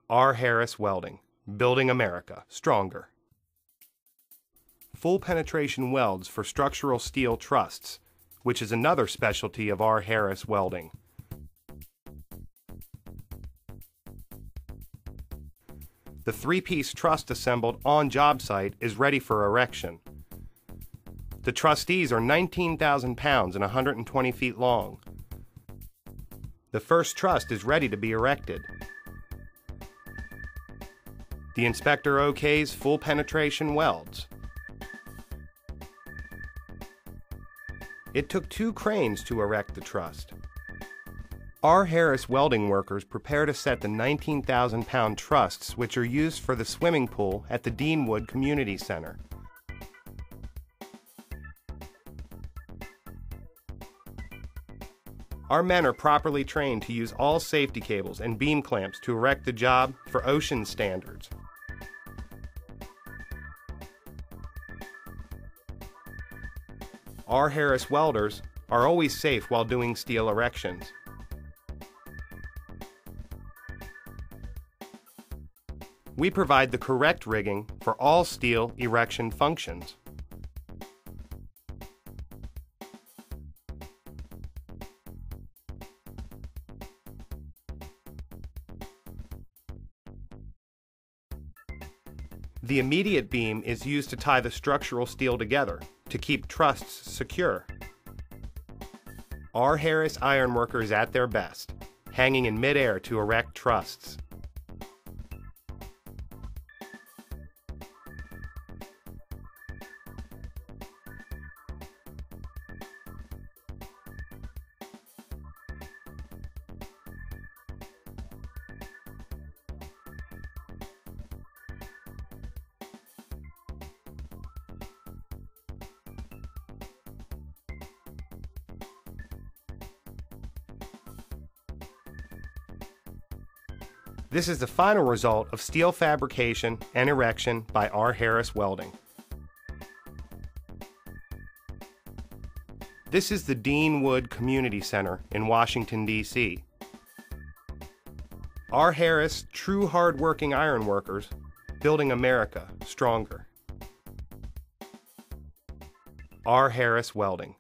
R. Harris Welding, building America stronger. Full penetration welds for structural steel trusses, which is another specialty of R. Harris Welding. The three-piece truss assembled on job site is ready for erection. The trusses are 19,000 pounds and 120 feet long. The first truss is ready to be erected. The inspector okays full penetration welds. It took 2 cranes to erect the truss. R. Harris Welding workers prepare to set the 19,000-pound trusses, which are used for the swimming pool at the Deanwood Community Center. Our men are properly trained to use all safety cables and beam clamps to erect the job for ocean standards. R. Harris welders are always safe while doing steel erections. We provide the correct rigging for all steel erection functions. The immediate beam is used to tie the structural steel together to keep trusses secure. R. Harris ironworkers at their best, hanging in midair to erect trusses. This is the final result of steel fabrication and erection by R. Harris Welding. This is the Deanwood Community Center in Washington, D.C. R. Harris, true hard-working ironworkers, building America stronger. R. Harris Welding.